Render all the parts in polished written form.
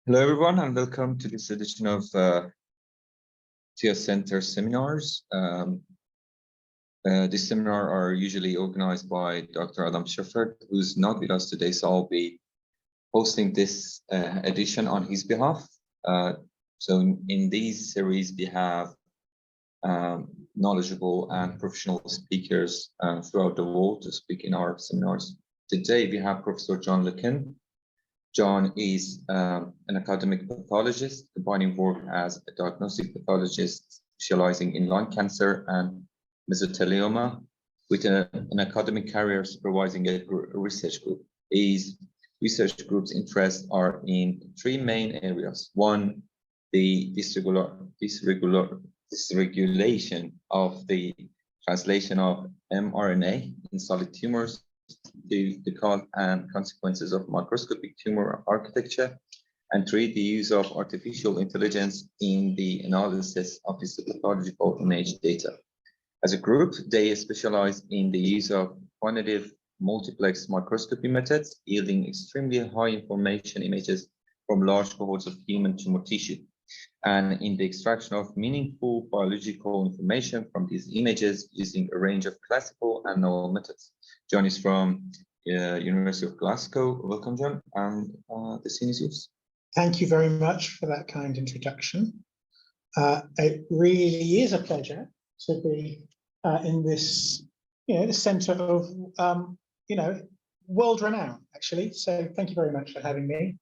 Hello, everyone, and welcome to this edition of TS Center seminars. This seminar are usually organized by Dr. Adam Scheffert, who's not with us today, so I'll be hosting this edition on his behalf. So in this series, we have knowledgeable and professional speakers throughout the world to speak in our seminars. Today, we have Professor John Lekin. John is an academic pathologist, combining work as a diagnostic pathologist specializing in lung cancer and mesothelioma, with an academic career supervising a research group. His research group's interests are in three main areas. One, the dysregulation of the translation of mRNA in solid tumors, the cause and consequences of microscopic tumor architecture, and three, the use of artificial intelligence in the analysis of histopathological image data. As a group, they specialize in the use of quantitative multiplex microscopy methods, yielding extremely high information images from large cohorts of human tumor tissue, and in the extraction of meaningful biological information from these images using a range of classical and novel methods. John is from University of Glasgow. Welcome, John, and the scene is yours. Thank you very much for that kind introduction. It really is a pleasure to be in this, the centre of, world renown, actually. So thank you very much for having me.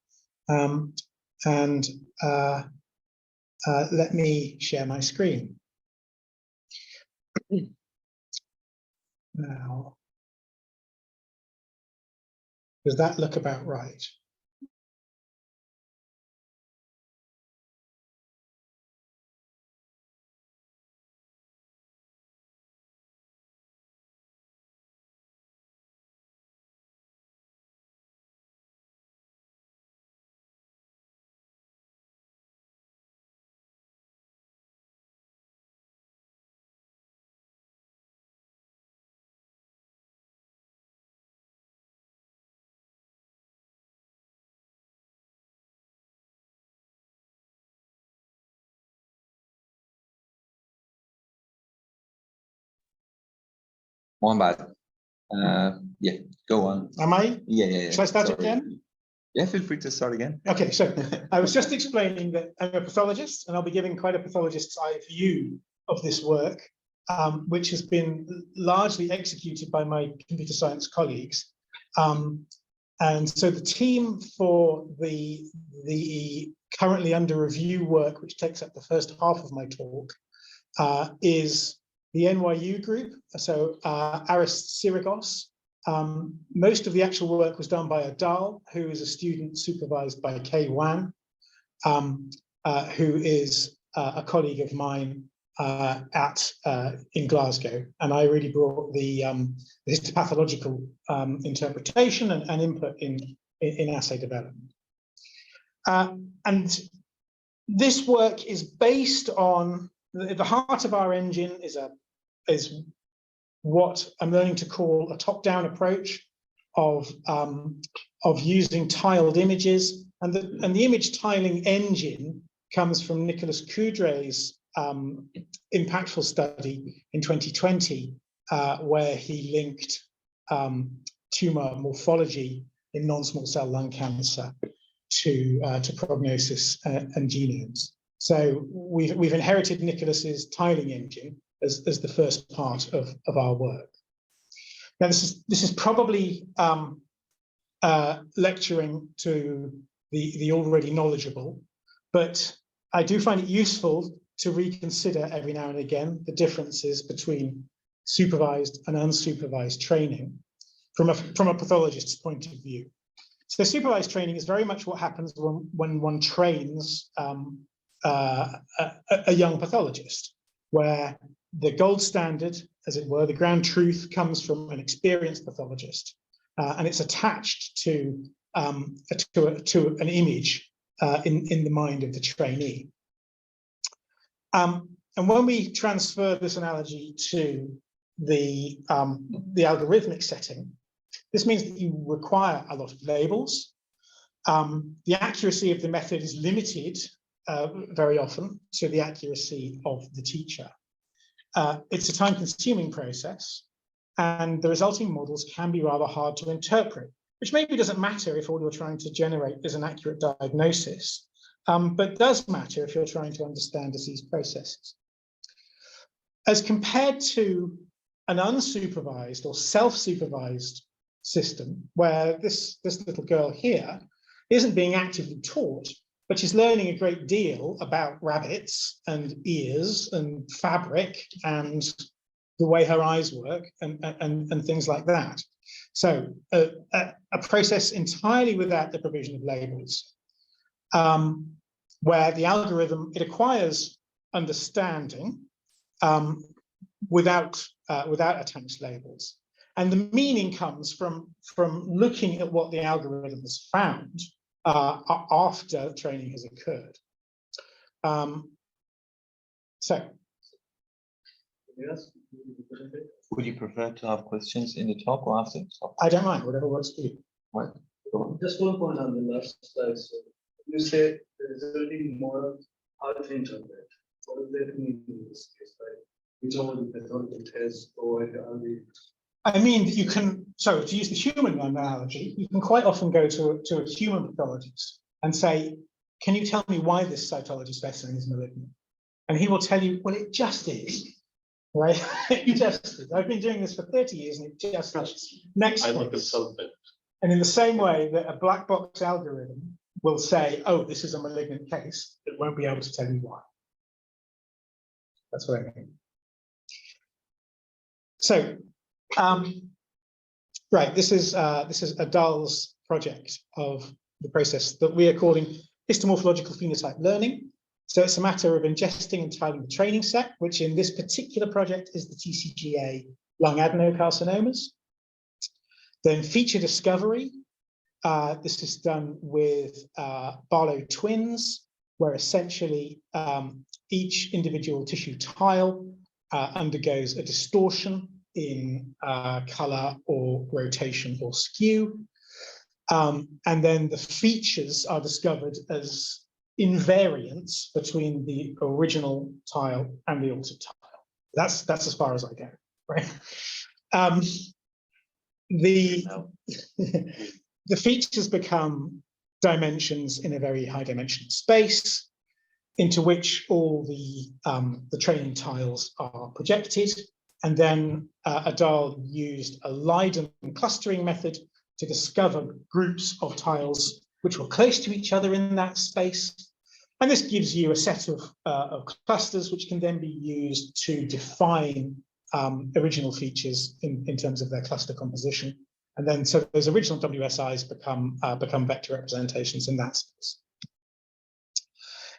Let me share my screen. Now, does that look about right? One bad. Yeah, go on. Am I? Yeah. Shall I start again? Yeah, feel free to start again. Okay, so I was just explaining that I'm a pathologist, and I'll be giving quite a pathologist's eye view of this work, which has been largely executed by my computer science colleagues. And so the team for the currently under review work, which takes up the first half of my talk, is the NYU group, so Aris Sirigos. Most of the actual work was done by Adal, who is a student supervised by Kay Wan, who is a colleague of mine in Glasgow. And I really brought the histopathological interpretation and input in assay development. And this work is based on the heart of our engine is what I'm learning to call a top-down approach of using tiled images, and the image tiling engine comes from Nicolas Coudray's impactful study in 2020, where he linked tumour morphology in non-small cell lung cancer to prognosis and genomes. So we've inherited Nicolas's tiling engine as the first part of our work. Now this is probably lecturing to the already knowledgeable, but I do find it useful to reconsider every now and again the differences between supervised and unsupervised training from a pathologist's point of view. So supervised training is very much what happens when one trains a young pathologist, where the gold standard, as it were, the ground truth, comes from an experienced pathologist, and it's attached to an image in the mind of the trainee. And when we transfer this analogy to the algorithmic setting, this means that you require a lot of labels, The accuracy of the method is limited very often to the accuracy of the teacher. It's a time-consuming process, and the resulting models can be rather hard to interpret, which maybe doesn't matter if all you're trying to generate is an accurate diagnosis, but does matter if you're trying to understand disease processes. As compared to an unsupervised or self-supervised system, where this little girl here isn't being actively taught, but she's learning a great deal about rabbits and ears and fabric and the way her eyes work and things like that. So a process entirely without the provision of labels, where the algorithm, it acquires understanding without attached labels. And the meaning comes from looking at what the algorithm has found after training has occurred. Yes. Would you prefer to have questions in the talk or after the talk? I don't mind, whatever works for you. Right. Go on. Just one point on the last slide. So you said the resulting model, how to interpret. What does that mean in this case? Like, which one of the pathological tests or are the? I mean, that you can, so to use the human analogy, you can quite often go to a human pathologist and say, can you tell me why this cytology specimen is malignant? And he will tell you, well, it just is. Right? It just is. I've been doing this for 30 years and it just is. Next I case. look at something. And in the same way that a black box algorithm will say, oh, this is a malignant case, it won't be able to tell you why. That's what I mean. So, right, this is Adal's project of the process that we are calling Histomorphological Phenotype Learning. So it's a matter of ingesting and tiling the training set, which in this particular project is the TCGA lung adenocarcinomas. Then feature discovery. This is done with Barlow twins, where essentially each individual tissue tile undergoes a distortion in color or rotation or skew. And then the features are discovered as invariance between the original tile and the altered tile. That's as far as I go, right? The features become dimensions in a very high dimensional space into which all the training tiles are projected. And then Adal used a Leiden clustering method to discover groups of tiles which were close to each other in that space. And this gives you a set of clusters which can then be used to define original features in terms of their cluster composition. And then so those original WSIs become vector representations in that space.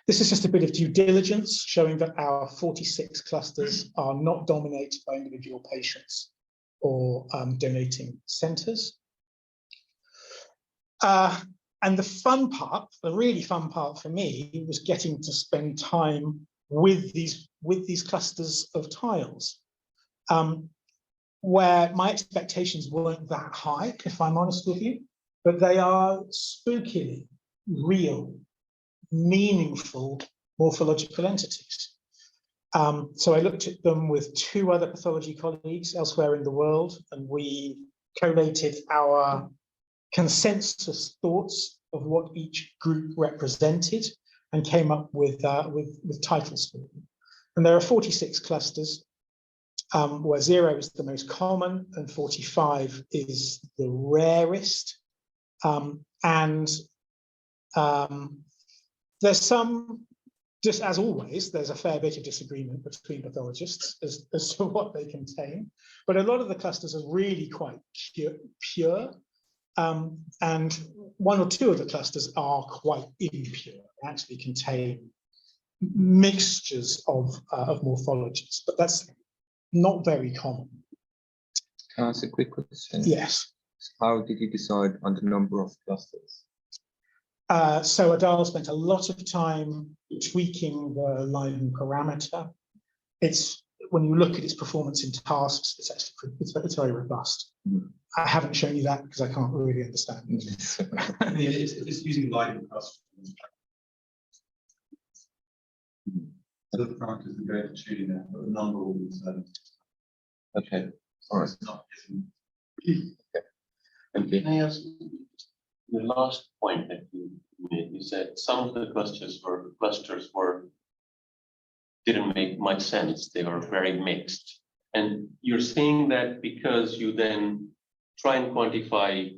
This is just a bit of due diligence showing that our 46 clusters are not dominated by individual patients or donating centers. And the fun part, the really fun part for me, was getting to spend time with these clusters of tiles, where my expectations weren't that high, if I'm honest with you, but they are spookily real, meaningful morphological entities. So I looked at them with 2 other pathology colleagues elsewhere in the world, and we collated our consensus thoughts of what each group represented and came up with titles for them. And there are 46 clusters, where 0 is the most common and 45 is the rarest. There's some, just as always, there's a fair bit of disagreement between pathologists as to what they contain, but a lot of the clusters are really quite pure. And 1 or 2 of the clusters are quite impure, actually contain mixtures of morphologies, but that's not very common. Can I ask a quick question? Yes. How did you decide on the number of clusters? So Adal spent a lot of time tweaking the Leiden parameter. It's when you look at its performance in tasks, it's actually it's very robust. I haven't shown you that because I can't really understand it. It's using live customers. So the parameters are going to tuning that, but the number will be certain. Okay, all right. It's not using. Okay. Can I ask the last point that you made? You said some of the clusters didn't make much sense. They were very mixed. And you're saying that because you then try and quantify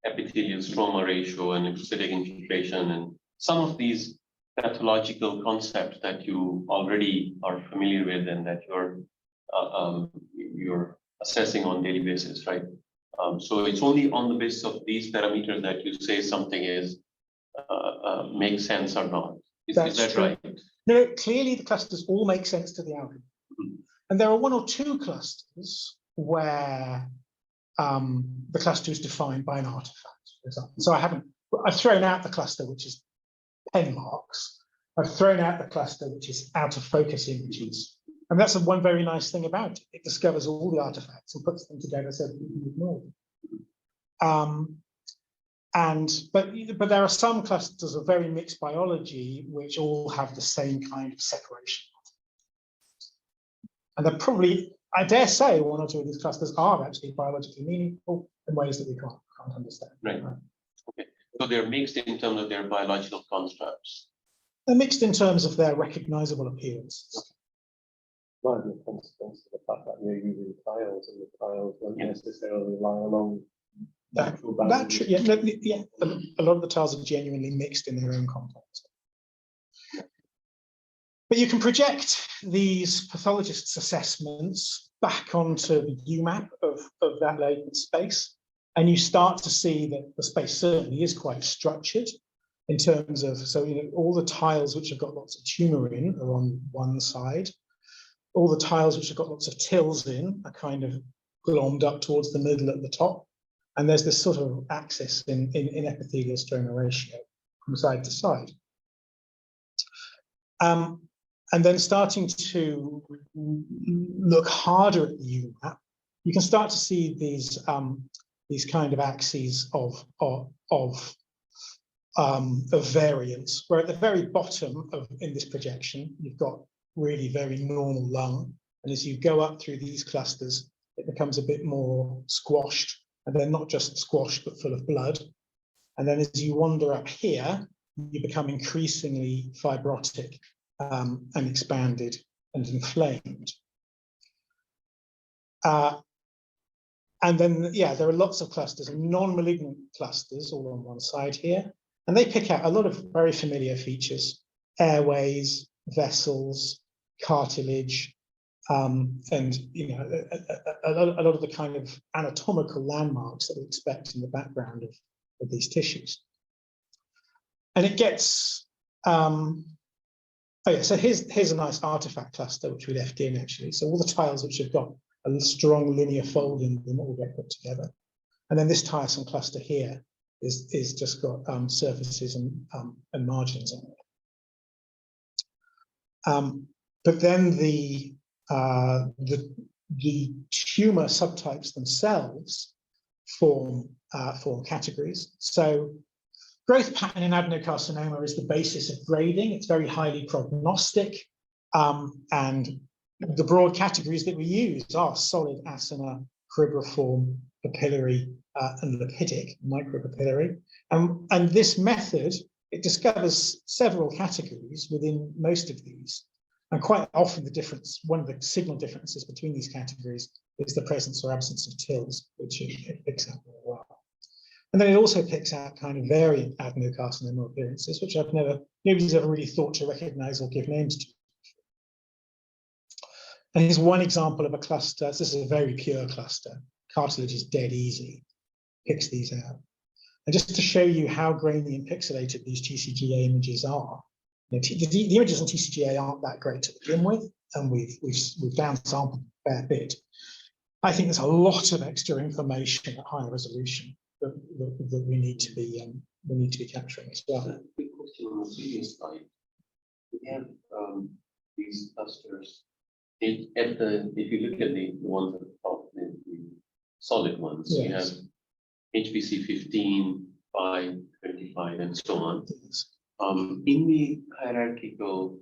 epithelial stroma ratio and epithetic infiltration and some of these pathological concepts that you already are familiar with and that you're assessing on daily basis, right? So it's only on the basis of these parameters that you say something is makes sense or not. Is that true. right? No, clearly the clusters all make sense to the algorithm. And there are one or two clusters where the cluster is defined by an artifact, for example. So I've thrown out the cluster which is pen marks. I've thrown out the cluster which is out of focus images. And that's one very nice thing about it. It discovers all the artifacts and puts them together so that you can ignore them. But there are some clusters of very mixed biology which all have the same kind of separation. And they're probably, I dare say, one or two of these clusters are actually biologically meaningful in ways that we can't understand. Right. Okay. So they're mixed in terms of their biological constructs. They're mixed in terms of their recognizable appearances. Might be a consequence of the fact that you're using tiles, and the tiles don't necessarily lie along natural boundaries. A lot of the tiles are genuinely mixed in their own context. But you can project these pathologists' assessments back onto the UMAP of that latent space, and you start to see that the space certainly is quite structured in terms of, so all the tiles which have got lots of tumour in are on one side. All the tiles which have got lots of tills in are kind of glommed up towards the middle at the top. And there's this sort of axis in epithelial stroma ratio from side to side. And then starting to look harder at the UMAP, you can start to see these kind of axes of variance, where at the very bottom in this projection, you've got really very normal lung. And as you go up through these clusters, it becomes a bit more squashed, and they're not just squashed, but full of blood. And then as you wander up here, you become increasingly fibrotic and expanded and inflamed. And then, there are lots of clusters, non-malignant clusters all on one side here. And they pick out a lot of very familiar features: airways, vessels, cartilage, and a lot of the kind of anatomical landmarks that we expect in the background of these tissues. And it gets so here's a nice artifact cluster which we left in actually. So all the tiles which have got a strong linear fold in them all get put together. And then this tiresome cluster here is just got surfaces and margins on it. But then the tumor subtypes themselves form categories. So growth pattern in adenocarcinoma is the basis of grading. It's very highly prognostic, and the broad categories that we use are solid, acinar, cribriform, papillary, and lipidic, micropapillary. And this method, it discovers several categories within most of these. And quite often the difference, one of the signal differences between these categories is the presence or absence of TILs, which it picks out very well. And then it also picks out kind of variant adenocarcinoma appearances, which nobody's ever really thought to recognize or give names to. And here's one example of a cluster. This is a very pure cluster. Cartilage is dead easy, picks these out. And just to show you how grainy and pixelated these TCGA images are, the images in TCGA aren't that great to begin with, and we've downsampled a fair bit. I think there's a lot of extra information at higher resolution that we need to be capturing as well. A quick question on the previous slide. We have these clusters If you look at the ones at the top, the solid ones, you have Yes. HPC 15, 5, 25, and so on. Yes. In the hierarchical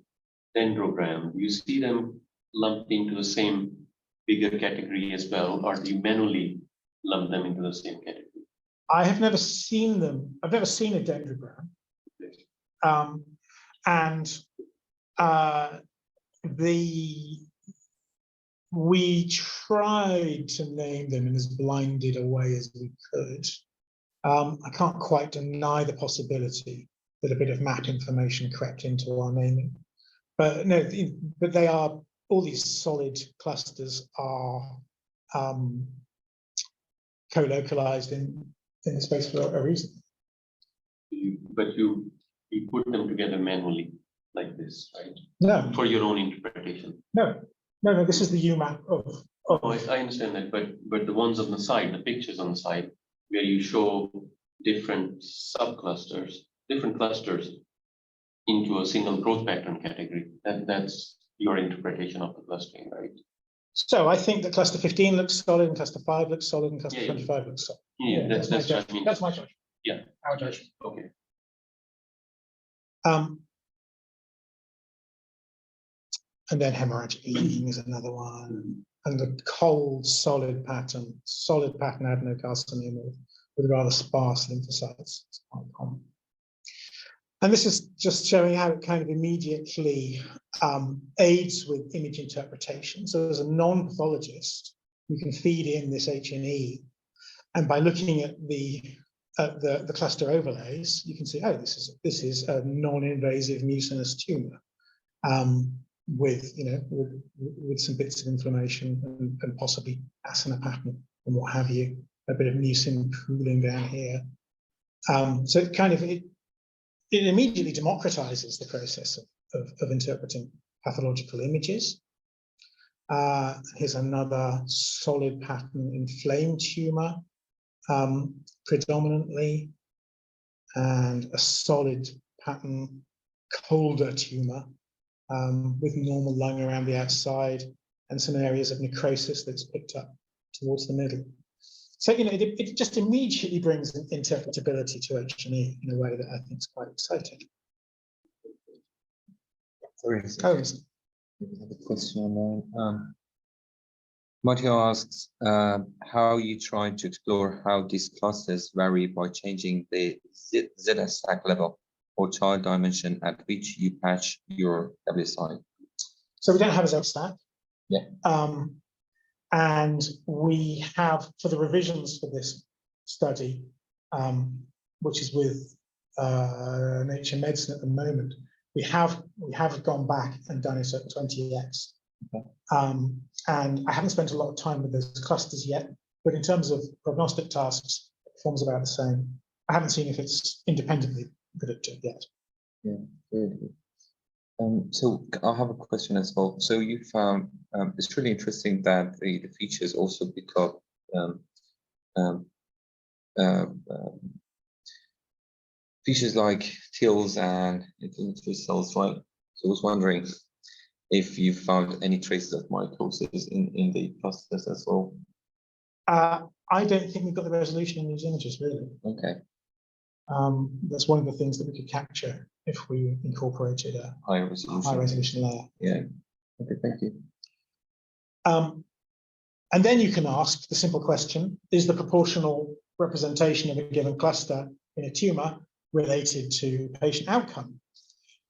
dendrogram, do you see them lumped into the same bigger category as well, or do you manually lump them into the same category? I have never seen them. I've never seen a dendrogram. And we tried to name them in as blinded a way as we could. I can't quite deny the possibility that a bit of map information crept into our naming, but no, but they are, all these solid clusters are co-localized in the space for a reason. But you put them together manually like this, right? No, For your own interpretation. no, this is the UMAP of Oh, I understand that, but the ones on the side, the pictures on the side, where you show different subclusters, different clusters into a single growth pattern category, that's your interpretation of the clustering, right? So I think that cluster 15 looks solid, and cluster 5 looks solid, and cluster Yeah, 25 looks solid. Yeah, that's my what I judgment. mean. That's my judgment. Yeah. Our judgment. Okay. And then hemorrhagic bleeding is another one. And the cold, solid pattern adenocarcinoma with rather sparse lymphocytes. It's quite common. And this is just showing how it kind of immediately aids with image interpretation. So as a non-pathologist, you can feed in this H&E, and by looking at the cluster overlays, you can see, oh, this is a non-invasive mucinous tumor. With some bits of inflammation and possibly asana pattern and what have you, a bit of mucin pooling down here. So it kind of it immediately democratizes the process of interpreting pathological images. Here's another solid pattern, inflamed tumor, predominantly, and a solid pattern, colder tumor. With normal lung around the outside and some areas of necrosis that's picked up towards the middle. So, it just immediately brings interpretability to H&E in a way that I think is quite exciting. Sorry, Oh, we have a question online. Matteo asks how you try to explore how these clusters vary by changing the ZS stack level or child dimension at which you patch your WSI. so we don't have a Z stack. Yeah. And we have, for the revisions for this study, which is with Nature Medicine at the moment, we have gone back and done it at 20x. Okay. And I haven't spent a lot of time with those clusters yet, but in terms of prognostic tasks, it performs about the same. I haven't seen if it's independently predicted yet. Yeah, good. So I have a question as well. So you found it's really interesting that the features also become features like TILs and inflammatory cells, right? So I was wondering if you found any traces of mitosis in the clusters as well. I don't think we've got the resolution in these images, really. Okay. That's one of the things that we could capture if we incorporated a High resolution. high resolution layer. Yeah. Okay, thank you. And then you can ask the simple question, is the proportional representation of a given cluster in a tumor related to patient outcome?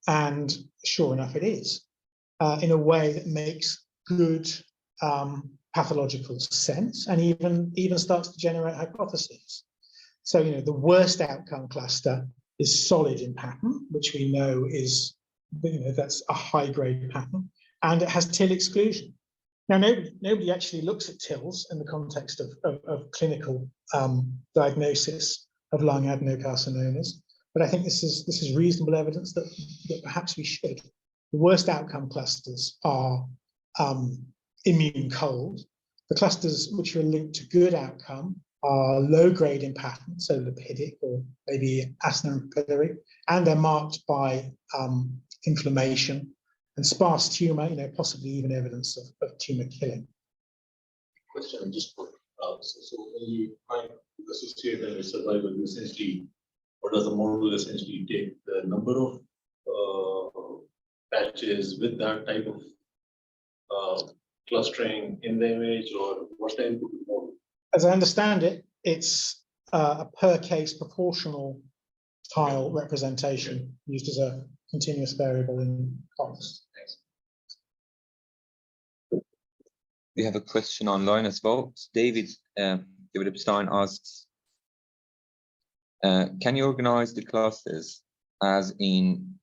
And sure enough, it is, in a way that makes good pathological sense and even starts to generate hypotheses. So, the worst outcome cluster is solid in pattern, which we know is, that's a high grade pattern, and it has TIL exclusion. Now, nobody actually looks at TILs in the context of clinical diagnosis of lung adenocarcinomas, but I think this is reasonable evidence that perhaps we should. The worst outcome clusters are immune cold. The clusters which are linked to good outcome are low grade in pattern, so lipidic or maybe acinar papillary, and they're marked by inflammation and sparse tumor, possibly even evidence of tumor killing. Question just for so when you find associate them with survival, you essentially, or does the model essentially take the number of patches with that type of clustering in the image, or what's the input model? As I understand it, it's a per case proportional tile representation used as a continuous variable in COGS. We have a question online as well. David Epstein asks, can you organize the clusters as in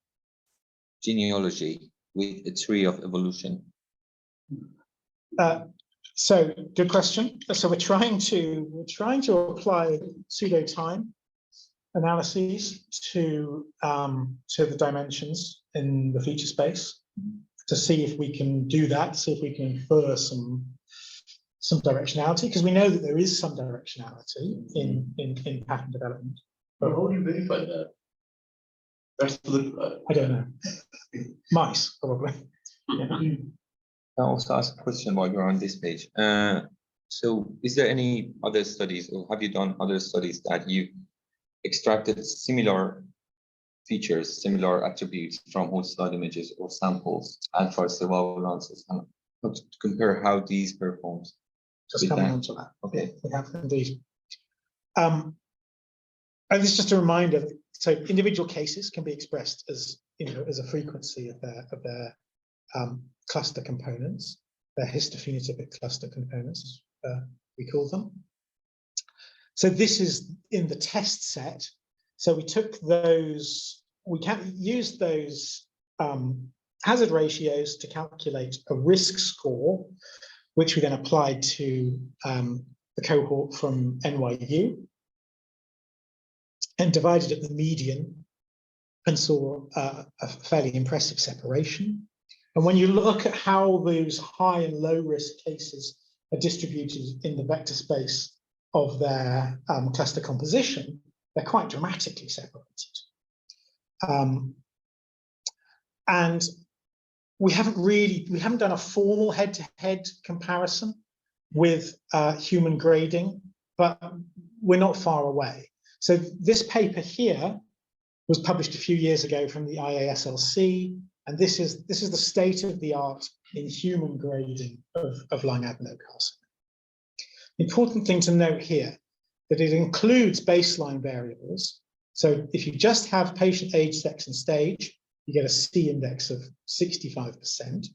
genealogy with a tree of evolution? So good question. So we're trying to apply pseudo time analyses to the dimensions in the feature space to see if we can do that, see if we can infer some directionality, because we know that there is some directionality in pattern development. But how do you verify that? That's the I don't know. Mice, probably. Yeah. I also ask a question while you're on this page. So is there any other studies, or have you done other studies that you extracted similar features, similar attributes from whole slide images or samples and for survival analysis, and to compare how these perform? Just coming on to that. Okay. We have indeed. And this is just a reminder. So individual cases can be expressed as as a frequency of their cluster components, their histophenotypic cluster components, we call them. So this is in the test set. So we took those, we can use those hazard ratios to calculate a risk score, which we then applied to the cohort from NYU and divided at the median and saw a fairly impressive separation. And when you look at how those high and low risk cases are distributed in the vector space of their cluster composition, they're quite dramatically separated. And we haven't done a formal head-to-head comparison with human grading, but we're not far away. So this paper here was published a few years ago from the IASLC, and this is the state of the art in human grading of lung adenocarcinoma. Important thing to note here, that it includes baseline variables. So if you just have patient age, sex, and stage, you get a C index of 65%.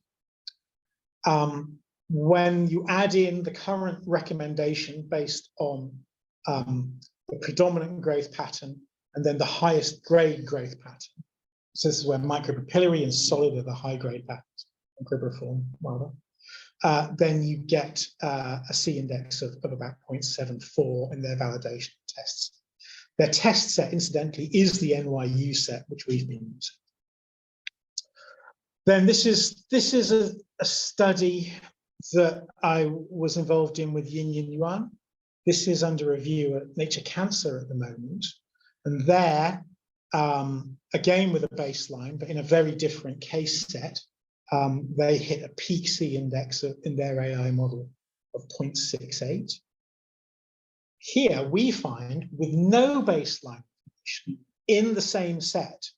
When you add in the current recommendation based on the predominant growth pattern and then the highest grade growth pattern, so this is where micropapillary and solid are the high grade patterns, microbriform rather, then you get a C index of about 0.74 in their validation tests. Their test set, incidentally, is the NYU set, which we've been using. Then this is a study that I was involved in with Yin Yuan. This is under review at Nature Cancer at the moment. And there, again with a baseline, but in a very different case set, they hit a peak C index in their AI model of 0.68. Here we find, with no baseline information in the same set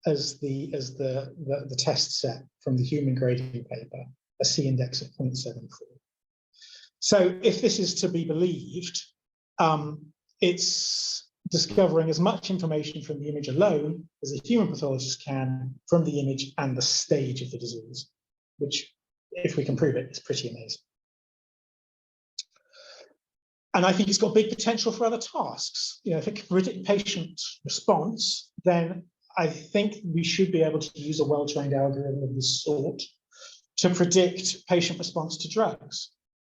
as the test set from the human grading paper, a C index of 0.74. So if this is to be believed, it's discovering as much information from the image alone as a human pathologist can from the image and the stage of the disease, which, if we can prove it, is pretty amazing. And I think it's got big potential for other tasks. If it can predict patient response, then I think we should be able to use a well-trained algorithm of this sort to predict patient response to drugs.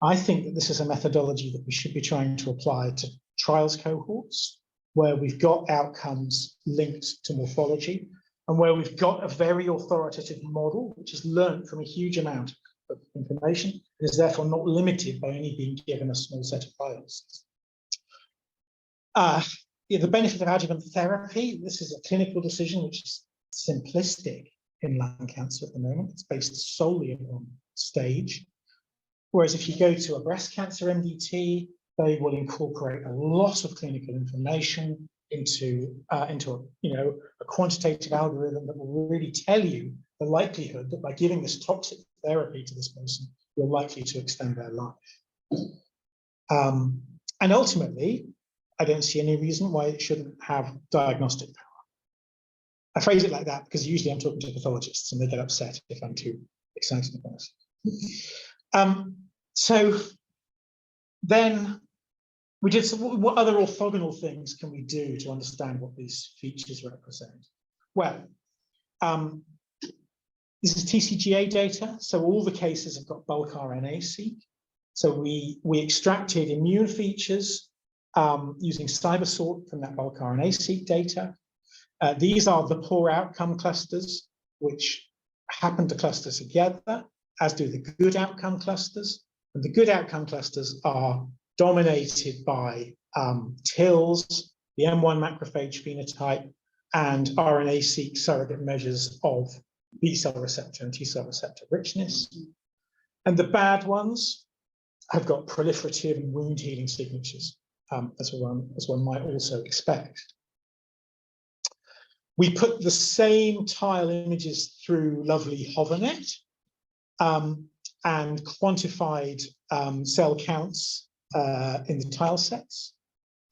I think that this is a methodology that we should be trying to apply to trials cohorts, where we've got outcomes linked to morphology, and where we've got a very authoritative model, which is learned from a huge amount of information, and is therefore not limited by only being given a small set of files. The benefit of adjuvant therapy, this is a clinical decision which is simplistic in lung cancer at the moment. It's based solely on stage. Whereas if you go to a breast cancer MDT, they will incorporate a lot of clinical information into a quantitative algorithm that will really tell you the likelihood that by giving this toxic therapy to this person, you're likely to extend their life. And ultimately, I don't see any reason why it shouldn't have diagnostic power. I phrase it like that because usually I'm talking to pathologists and they get upset if I'm too excited about it. So then we did some, what other orthogonal things can we do to understand what these features represent? Well, this is TCGA data. So all the cases have got bulk RNA-seq. So we extracted immune features using CyberSort from that bulk RNA-seq data. These are the poor outcome clusters, which happen to cluster together, as do the good outcome clusters. And the good outcome clusters are dominated by TILs, the M1 macrophage phenotype, and RNA-seq surrogate measures of B-cell receptor and T-cell receptor richness. And the bad ones have got proliferative and wound healing signatures, as one might also expect. We put the same tile images through lovely HOVRNet and quantified cell counts in the tile sets.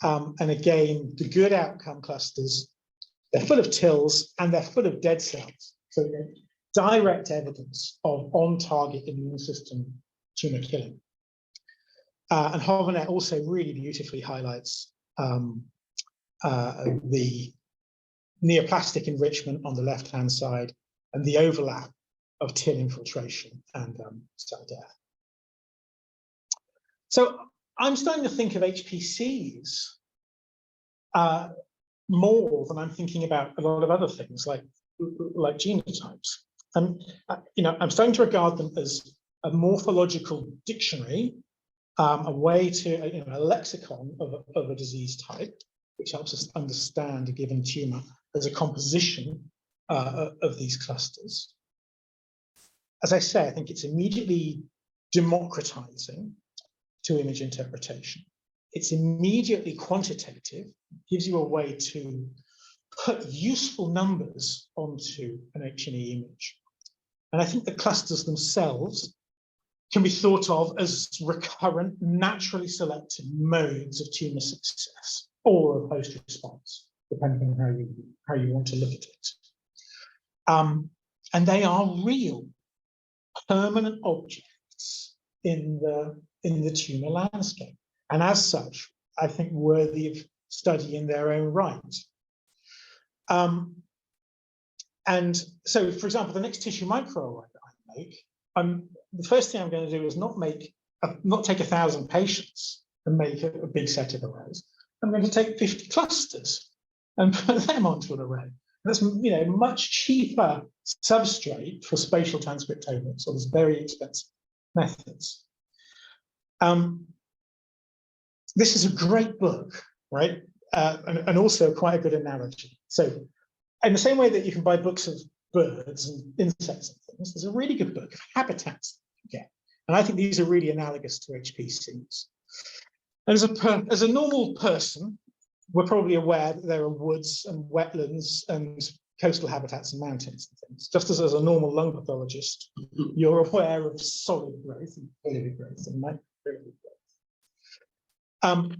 And again, the good outcome clusters, they're full of TILs and they're full of dead cells. So direct evidence of on-target immune system tumor killing. And HOVRNet also really beautifully highlights the neoplastic enrichment on the left-hand side and the overlap of TIL infiltration and cell death. So I'm starting to think of HPCs more than I'm thinking about a lot of other things like genotypes. And I'm starting to regard them as a morphological dictionary, a way to a lexicon of a disease type, which helps us understand a given tumor as a composition of these clusters. As I say, I think it's immediately democratizing to image interpretation. It's immediately quantitative, gives you a way to put useful numbers onto an H&E image. And I think the clusters themselves can be thought of as recurrent, naturally selected modes of tumor success or a host response, depending on how you want to look at it. And they are real, permanent objects in the tumor landscape. And as such, I think worthy of study in their own right. And so, for example, the next tissue microarray that I make, the first thing I'm going to do is not take 1,000 patients and make a big set of arrays. I'm going to take 50 clusters and put them onto an array. That's much cheaper substrate for spatial transcriptomics, or these very expensive methods. This is a great book, right? And also quite a good analogy. So, in the same way that you can buy books of birds and insects and things, there's a really good book of habitats you can get. And I think these are really analogous to HPCs. And as a normal person, we're probably aware that there are woods and wetlands and coastal habitats and mountains and things. Just as a normal lung pathologist, you're aware of solid growth and foliar growth and microfoliar growth.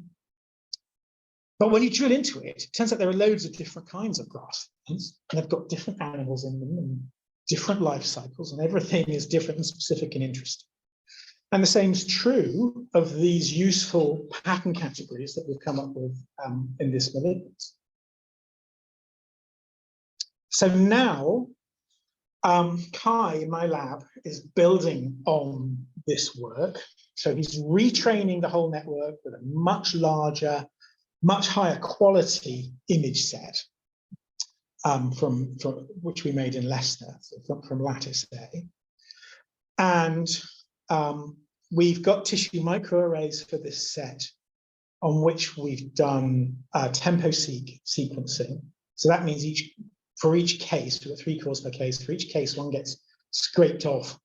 But when you drill into it, it turns out there are loads of different kinds of grasslands, and they've got different animals in them and different life cycles, and everything is different and specific and interesting. And the same is true of these useful pattern categories that we've come up with in this malignancy. So now, Kai in my lab is building on this work. So he's retraining the whole network with a much larger, much higher quality image set from which we made in Leicester, so from Lattice A. And we've got tissue microarrays for this set on which we've done tempo-seq sequencing. So that means each for each case, we've got 3 cores per case. For each case, one gets scraped off,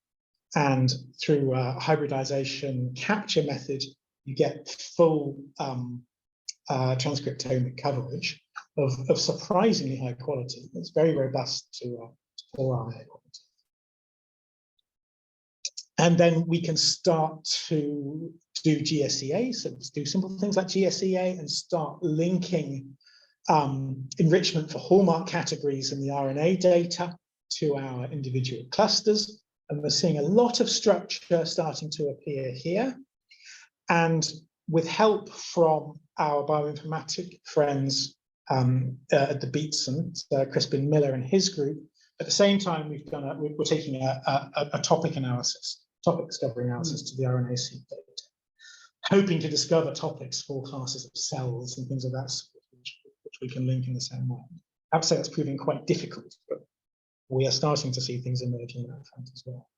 and through a hybridization capture method, you get full transcriptomic coverage of surprisingly high quality. It's very robust to poor RNA quality. And then we can start to do GSEA, so let's do simple things like GSEA and start linking enrichment for hallmark categories in the RNA data to our individual clusters. And we're seeing a lot of structure starting to appear here. And with help from our bioinformatic friends at the Beatson, Crispin Miller and his group, at the same time, we're taking a topic discovery analysis to the RNA-seq data, hoping to discover topics for classes of cells and things of that sort, which we can link in the same way. I have to say that's proving quite difficult, but we are starting to see things emerging in that front as well.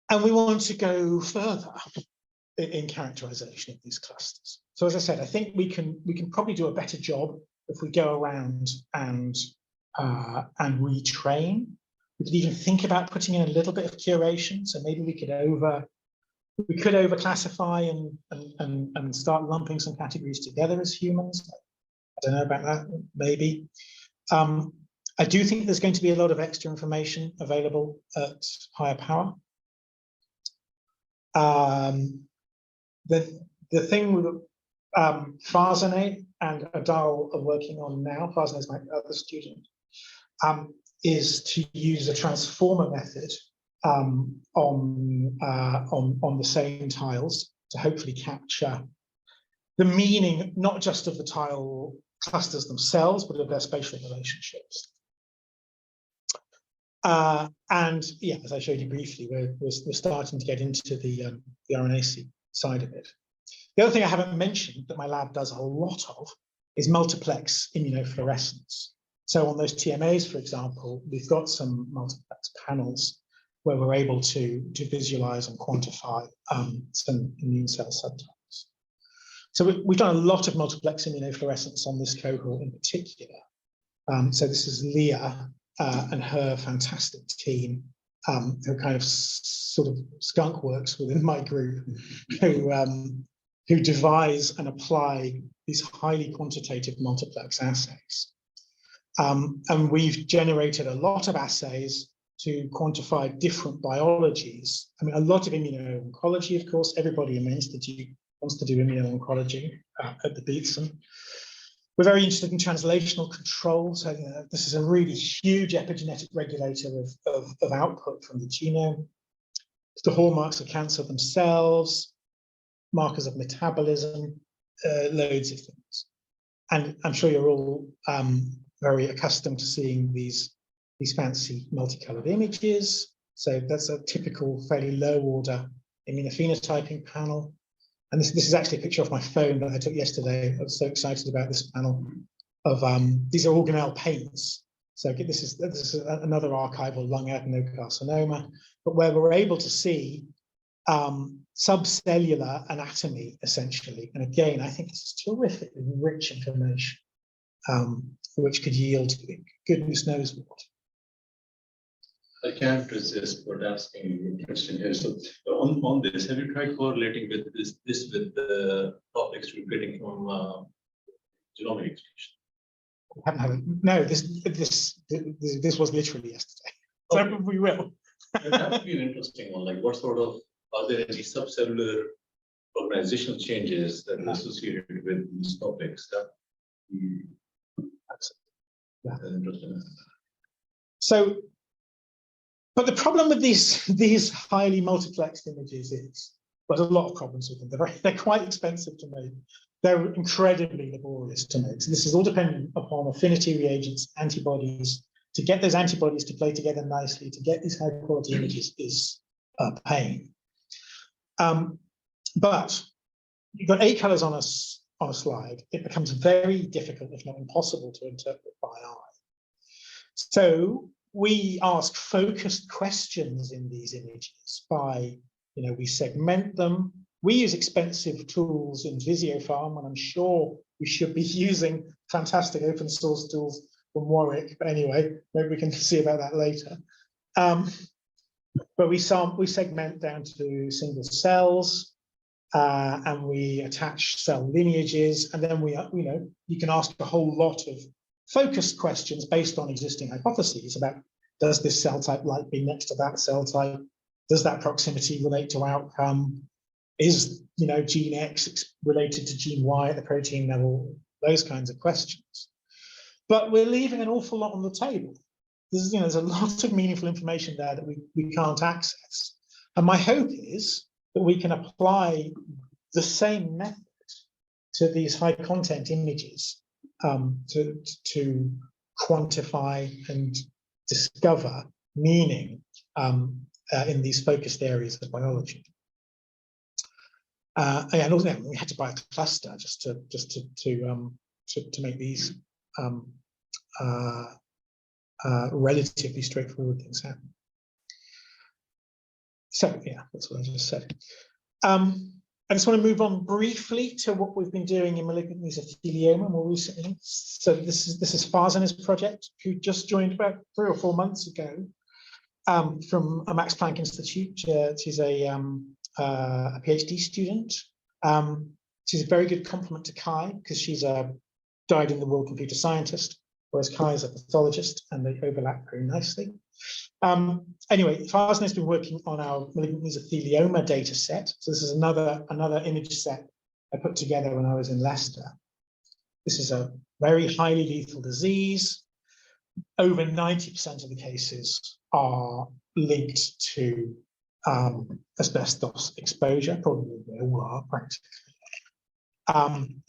And we want to go further in characterization of these clusters. So as I said, I think we can probably do a better job if we go around and retrain. We could even think about putting in a little bit of curation. So maybe we could overclassify and start lumping some categories together as humans. I don't know about that, maybe. I do think there's going to be a lot of extra information available at higher power. The thing with Farzaneh and Adal are working on now, Farzaneh is my other student, is to use a transformer method on the same tiles to hopefully capture the meaning, not just of the tile clusters themselves, but of their spatial relationships. And yeah, as I showed you briefly, we're starting to get into the RNA-seq side of it. The other thing I haven't mentioned that my lab does a lot of is multiplex immunofluorescence. So on those TMAs, for example, we've got some multiplex panels where we're able to visualize and quantify some immune cell subtypes. So we've done a lot of multiplex immunofluorescence on this cohort in particular. So this is Leah and her fantastic team, who kind of sort of skunk works within my group, who devise and apply these highly quantitative multiplex assays. And we've generated a lot of assays to quantify different biologies. I mean, a lot of immuno-oncology, of course. Everybody in the institute wants to do immuno-oncology at the Beatson. We're very interested in translational control. So this is a really huge epigenetic regulator of output from the genome. It's the hallmarks of cancer themselves, markers of metabolism, loads of things. And I'm sure you're all very accustomed to seeing these fancy multicolored images. So that's a typical fairly low order immunophenotyping panel. And this is actually a picture of my phone that I took yesterday. I was so excited about this panel of these are organelle paints. So this is another archival lung adenocarcinoma, but where we're able to see subcellular anatomy essentially. And again, I think this is terrifically rich information, which could yield goodness knows what. I can't resist but asking you a question here. So on this, have you tried correlating with this with the topics we're getting from genomic expression? I haven't had it. No, this was literally yesterday. Okay. So we will. That would be an interesting one. Like, what sort of, are there any subcellular organizational changes that are associated with these topics? That's interesting. So, but the problem with these highly multiplexed images is there's a lot of problems with them. They're quite expensive to make. They're incredibly laborious to make. So this is all dependent upon affinity reagents, antibodies. To get those antibodies to play together nicely, to get these high quality images is a pain. But you've got 8 colors on a slide. It becomes very difficult, if not impossible, to interpret by eye. So we ask focused questions in these images by, we segment them. We use expensive tools in Visiopharm, and I'm sure we should be using fantastic open source tools from Warwick. But anyway, maybe we can see about that later. But we segment down to single cells, and we attach cell lineages, and then you can ask a whole lot of focused questions based on existing hypotheses about, does this cell type like being next to that cell type? Does that proximity relate to outcome? Is gene X related to gene Y at the protein level? Those kinds of questions. But we're leaving an awful lot on the table. There's a lot of meaningful information there that we can't access. And my hope is that we can apply the same method to these high content images to quantify and discover meaning in these focused areas of biology. And also, we had to buy a cluster just to make these relatively straightforward things happen. So yeah, that's what I just said. I just want to move on briefly to what we've been doing in malignant mesothelioma more recently. So this is Farzaner's project, who just joined about 3 or 4 months ago from a Max Planck Institute. She's a PhD student. She's a very good complement to Kai, because she's a dyed-in-the-wool computer scientist, whereas Kai is a pathologist, and they overlap very nicely. Anyway, Farzana has been working on our malignant mesothelioma data set. So this is another image set I put together when I was in Leicester. This is a very highly lethal disease. Over 90% of the cases are linked to asbestos exposure, probably they all are practically.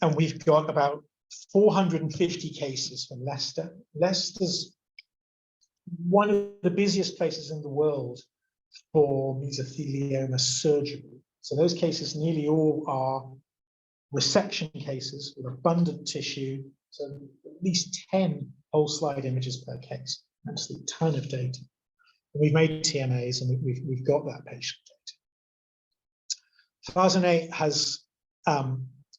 And we've got about 450 cases from Leicester. Leicester's one of the busiest places in the world for mesothelioma surgery. So those cases nearly all are resection cases with abundant tissue, so at least 10 whole slide images per case. Absolutely ton of data. And we've made TMAs, and we've got that patient data. Farzana has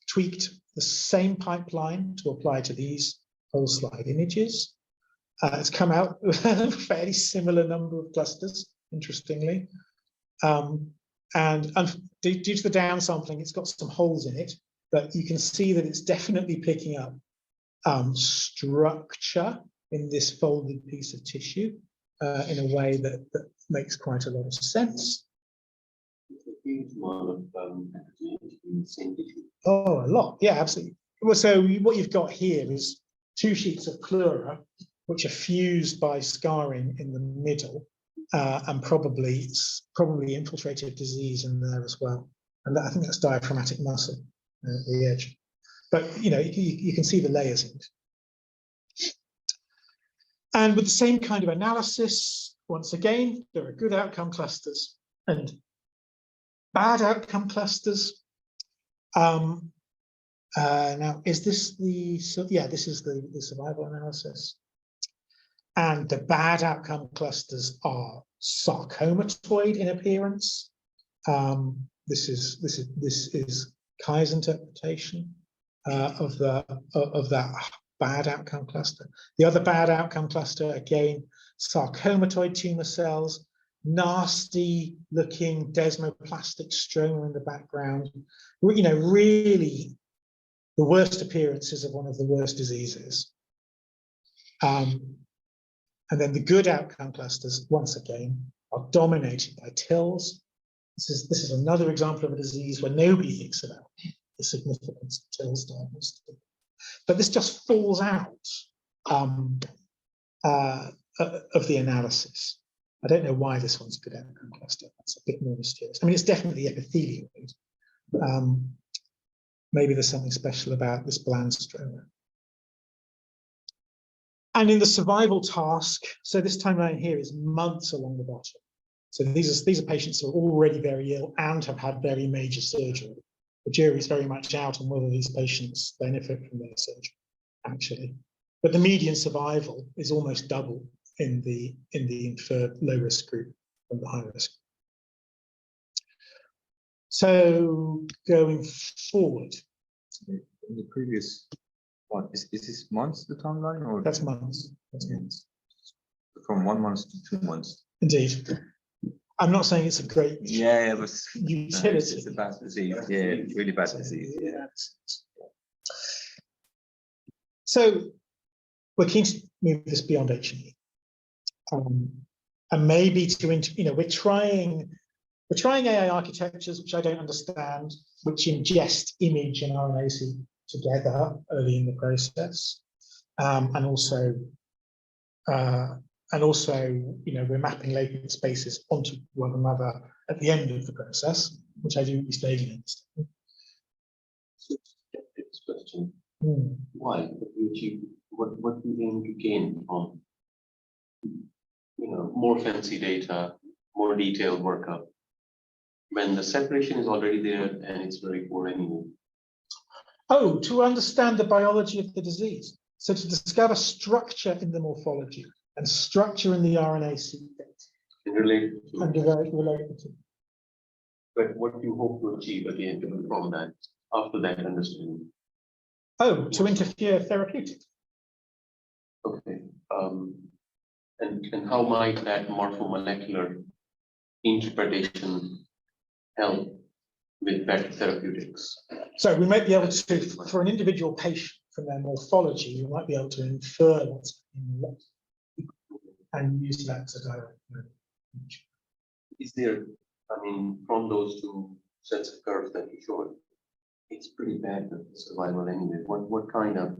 tweaked the same pipeline to apply to these whole slide images. It's come out with a fairly similar number of clusters, interestingly. And due to the downsampling, it's got some holes in it, but you can see that it's definitely picking up structure in this folded piece of tissue in a way that makes quite a lot of sense. It's a huge amount of activity in the same tissue. Oh, a lot. Yeah, absolutely. Well, so what you've got here is 2 sheets of pleura, which are fused by scarring in the middle, and probably infiltrated disease in there as well. And I think that's diaphragmatic muscle at the edge. But you can see the layers in it. And with the same kind of analysis, once again, there are good outcome clusters and bad outcome clusters. Now, is this this is the survival analysis. And the bad outcome clusters are sarcomatoid in appearance. This is Kai's interpretation of that bad outcome cluster. The other bad outcome cluster, again, sarcomatoid tumor cells, nasty looking desmoplastic stroma in the background. Really the worst appearances of one of the worst diseases. And then the good outcome clusters, once again, are dominated by TILs. This is another example of a disease where nobody thinks about the significance of TILs diagnostic. But this just falls out of the analysis. I don't know why this one's a good outcome cluster. That's a bit more mysterious. I mean, it's definitely epithelioid. Maybe there's something special about this bland stroma. And in the survival task, so this timeline here is months along the bottom. So these are patients who are already very ill and have had very major surgery. The jury's very much out on whether these patients benefit from their surgery, actually. But the median survival is almost double in the inferred low risk group than the high risk. So going forward. In the previous What is this months the timeline or That's months. That's months. from 1 month to 2 months? Indeed. I'm not saying it's a great Yeah, but utility. it's a bad disease. Yeah, it's really bad disease. Yeah. So we're keen to move this beyond H&E. And maybe we're trying AI architectures, which I don't understand, which ingest image and RNA-seq together early in the process. And also, we're mapping latent spaces onto one another at the end of the process, which I do at least vaguely understand. This question, why? What do you aim to gain from, more fancy data, more detailed workup, when the separation is already there and it's very poor anyway? Oh, to understand the biology of the disease. So to discover structure in the morphology and structure in the RNA-seq And related to, and related to. but what do you hope to achieve at the end from that, after that understanding? Oh, to interfere therapeutic. Okay. And how might that morphomolecular interpretation help with better therapeutics? So we might be able to, for an individual patient, from their morphology, we might be able to infer what's in the left and use that to direct. Is there, from those two sets of curves that you showed, it's pretty bad with survival anyway. What kind of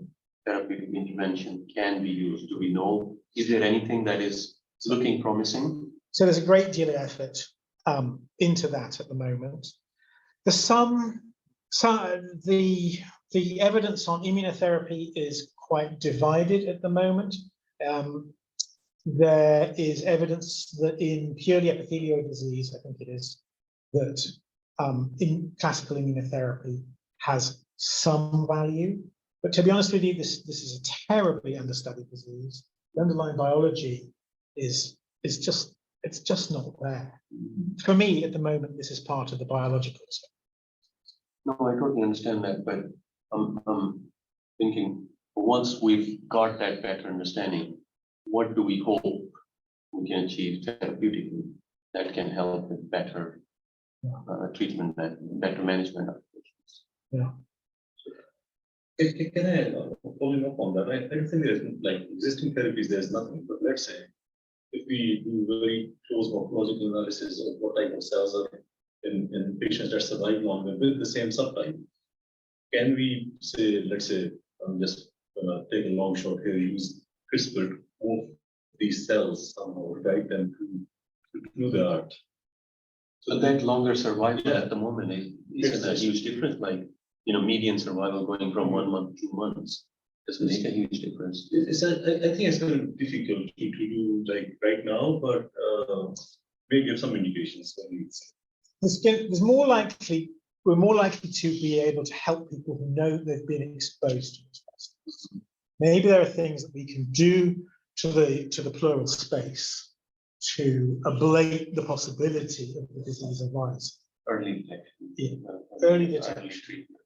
therapeutic intervention can be used? Do we know? Is there anything that is looking promising? So there's a great deal of effort into that at the moment. The evidence on immunotherapy is quite divided at the moment. There is evidence that in purely epithelial disease, I think it is, that in classical immunotherapy has some value. But to be honest with you, this is a terribly understudied disease. The underlying biology is just not there. For me, at the moment, this is part of the biological stuff. No, I totally understand that, but I'm thinking, once we've got that better understanding, what do we hope we can achieve therapeutically that can help with better treatment and better management of patients? Yeah. Can I follow up on that? I don't think there's like existing therapies, there's nothing, but let's say if we do very close morphological analysis of what type of cells are in patients that survive longer with the same subtype, can we say, let's say, I'm just gonna take a long shot here, use CRISPR to move these cells somehow, guide them to the art? So that longer survival at the moment isn't a huge difference, like, median survival going from 1 month to 2 months. Doesn't make a huge difference. I think it's going to be difficult to do like right now, but may give some indications. We're more likely to be able to help people who know they've been exposed to asbestos. Maybe there are things that we can do to the pleural space to ablate the possibility of the disease arising. Early detection. Yeah. Early detection. Treatment.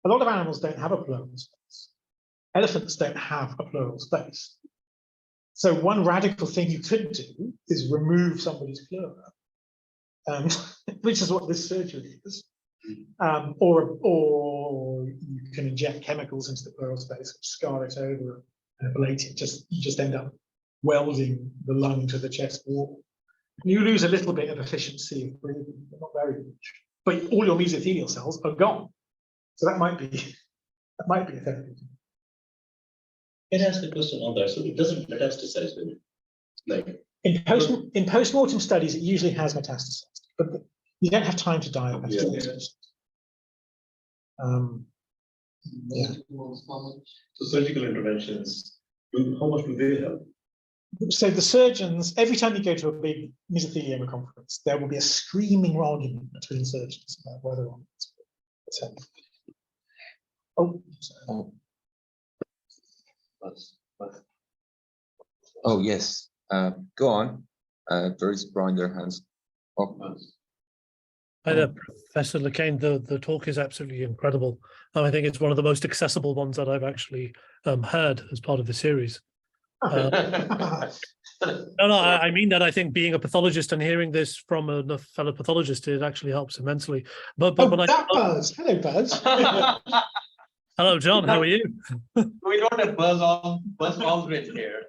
A lot of animals don't have a pleural space. Elephants don't have a pleural space. So one radical thing you could do is remove somebody's pleura, which is what this surgery is. Or you can inject chemicals into the pleural space, scar it over, and ablate it. You just end up welding the lung to the chest wall. You lose a little bit of efficiency of breathing, but not very much. But all your mesothelial cells are gone. So that might be a therapy. Can I ask a question on that? So it doesn't metastasize, really? Like in post-mortem studies, it usually has metastasized, but you don't have time to diagnose. Yeah. So surgical interventions, how much do they help? So the surgeons, every time you go to a big mesothelioma conference, there will be a screaming argument between surgeons about whether or not it's helpful. Oh, yes. Go on. There is Brian, their hands up. Hi there, Professor Lekain. The talk is absolutely incredible. I think it's one of the most accessible ones that I've actually heard as part of the series. No, I mean that. I think being a pathologist and hearing this from a fellow pathologist, it actually helps immensely. But Buzz. Hello, Buzz. Hello, John. How are you? We don't have Buzz Aldrin here.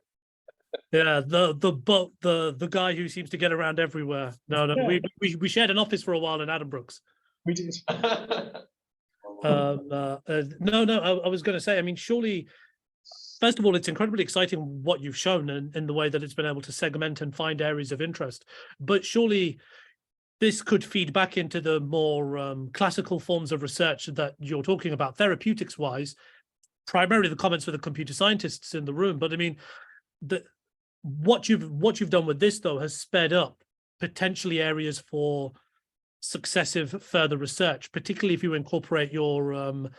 Yeah, the guy who seems to get around everywhere. No, Yeah. we shared an office for a while in Adam Brooks. We did. No, I was going to say, I mean, surely, first of all, it's incredibly exciting what you've shown in the way that it's been able to segment and find areas of interest. But surely this could feed back into the more classical forms of research that you're talking about, therapeutics-wise, primarily the comments for the computer scientists in the room. But I mean, what you've done with this, though, has sped up potentially areas for successive further research, particularly if you incorporate your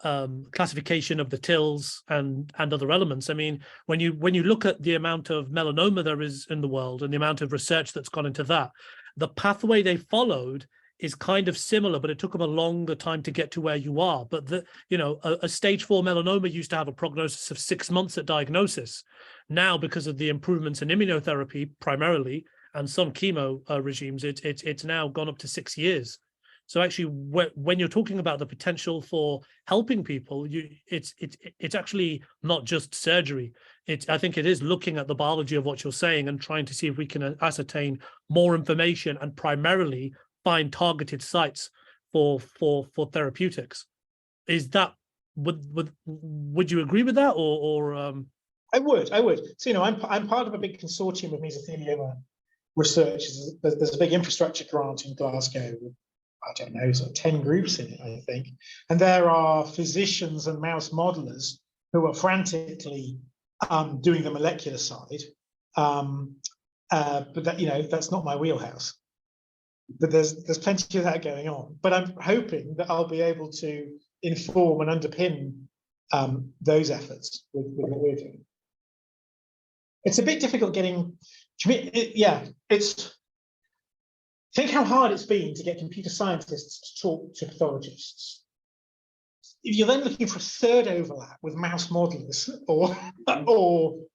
classification of the TILs and other elements. I mean, when you look at the amount of melanoma there is in the world and the amount of research that's gone into that, the pathway they followed is kind of similar, but it took them a longer time to get to where you are. But a stage 4 melanoma used to have a prognosis of 6 months at diagnosis. Now, because of the improvements in immunotherapy primarily and some chemo regimes, it's now gone up to 6 years. So actually, when you're talking about the potential for helping people, it's actually not just surgery. I think it is looking at the biology of what you're saying and trying to see if we can ascertain more information and primarily find targeted sites for therapeutics. Is that would you agree with that, or I would. So I'm part of a big consortium of mesothelioma researchers. There's a big infrastructure grant in Glasgow. I don't know, sort of 10 groups in it, I think. And there are physicians and mouse modelers who are frantically doing the molecular side. But that, that's not my wheelhouse. But there's plenty of that going on. But I'm hoping that I'll be able to inform and underpin those efforts with what we're doing. It's a bit difficult getting, think how hard it's been to get computer scientists to talk to pathologists. If you're then looking for a third overlap with mouse modelers or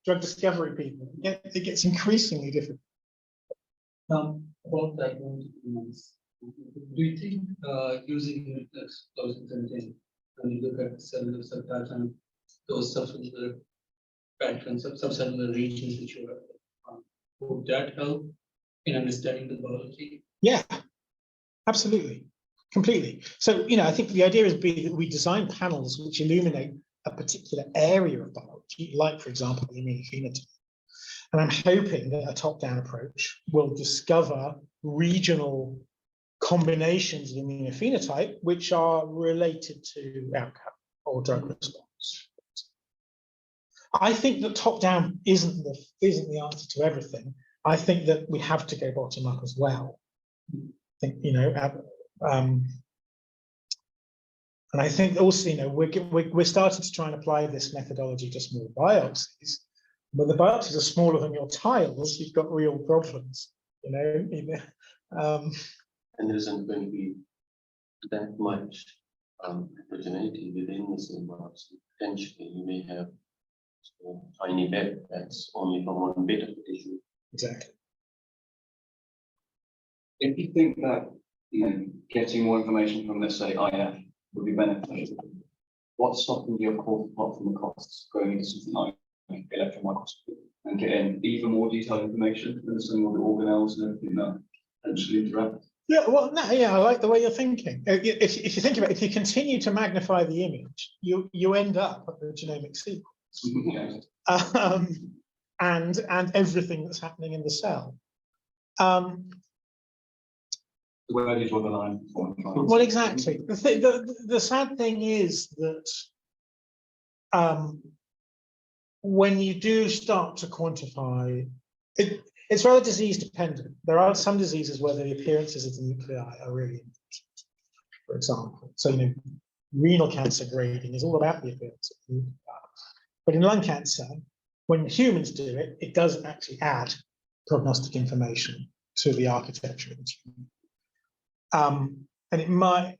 drug discovery people, it gets increasingly difficult. About diagnosis, do you think using closing when you look at cellular subtypes and those subcellular patterns, subcellular regions which you are, would that help in understanding the biology? Yeah, absolutely, completely. So, I think the idea is that we design panels which illuminate a particular area of biology, like, for example, the immunophenotype. And I'm hoping that a top-down approach will discover regional combinations of immunophenotype which are related to outcome or drug response. I think that top-down isn't the answer to everything. I think that we have to go bottom-up as well. I think, and I think also, we're starting to try and apply this methodology to small biopsies. When the biopsies are smaller than your tiles, you've got real problems, And there isn't going to be that much heterogeneity within the same biopsy. Potentially, you may have a tiny bit that's only from one bit of the tissue. exactly. If you think that getting more information from, let's say, IF would be beneficial, what's stopping you, of course, apart from the costs, going into something like electron microscopy and getting even more detailed information, understanding all the organelles and everything that actually interact? Yeah, well, no, I like the way you're thinking. If you think about it, if you continue to magnify the image, you end up at the genomic sequence. And everything that's happening in the cell. Where do you draw the line? Well, exactly. The sad thing is that when you do start to quantify, it's rather disease dependent. There are some diseases where the appearances of the nuclei are really important, for example. So, renal cancer grading is all about the appearance of the nuclei. But in lung cancer, when humans do it, it does actually add prognostic information to the architecture of the tumor. And it might,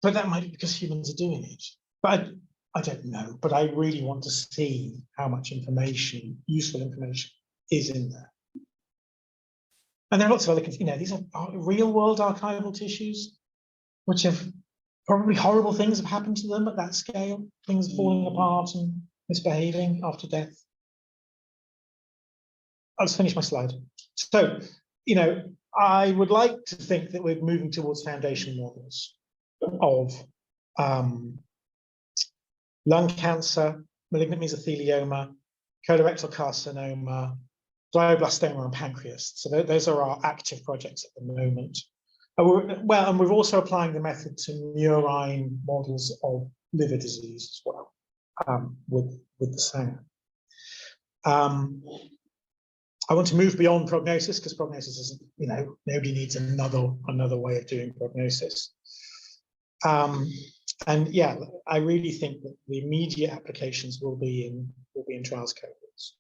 but that might be because humans are doing it. But I don't know. But I really want to see how much information, useful information, is in there. And there are lots of other, these are real world archival tissues, which have probably horrible things have happened to them at that scale, things falling apart and misbehaving after death. I'll just finish my slide. So, I would like to think that we're moving towards foundation models of lung cancer, malignant mesothelioma, colorectal carcinoma, glioblastoma, and pancreas. So those are our active projects at the moment. And we're also applying the method to murine models of liver disease as well, with the Sanger. I want to move beyond prognosis because prognosis isn't, nobody needs another way of doing prognosis. And yeah, I really think that the immediate applications will be in trials cohorts.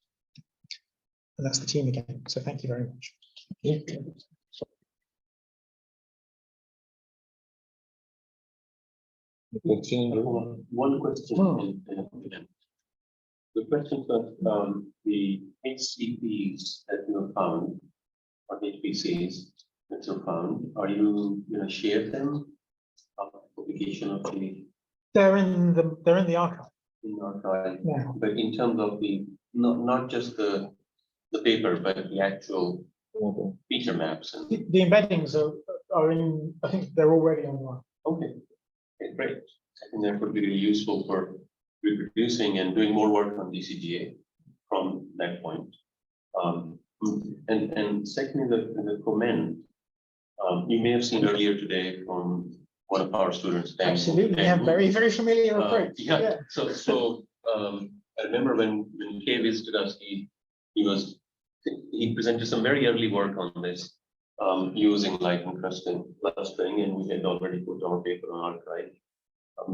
And that's the team again. So thank you very much. One question. The question of the HCPs that you have found, or HPCs that you found, are you going to share them? Publication of the. They're in the archive. In the archive. Yeah. But in terms of the not just the paper, but the actual feature maps and The embeddings are in. I think they're already online. Okay, great. I think that would be really useful for reproducing and doing more work on DCGA from that point. And secondly, the comment you may have seen earlier today from one of our students. Absolutely, yeah, very familiar approach. Yeah. So I remember when Kay visited us, he presented some very early work on this using lichen clustering, and we had already put our paper on archive.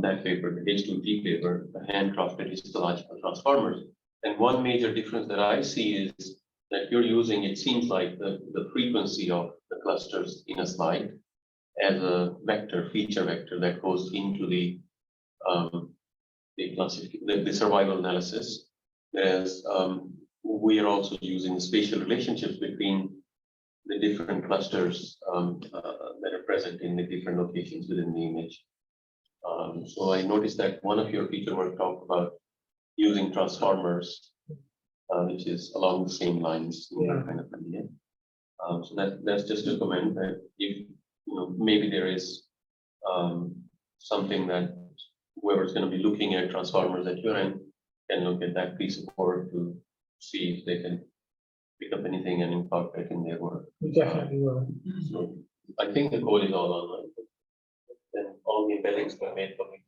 That paper, the H2T paper, the handcrafted histological transformers. And one major difference that I see is that you're using, it seems like the frequency of the clusters in a slide as a vector, feature vector that goes into the survival analysis. Whereas we are also using the spatial relationships between the different clusters that are present in the different locations within the image. So I noticed that one of your feature work talked about using transformers, which is along the same lines, kind of idea. So that's just a comment that if maybe there is something that whoever's going to be looking at transformers at your end can look at that piece of work to see if they can pick up anything and incorporate in their work. We definitely will. So I think the code is all online. Then all the embeddings were made publicly.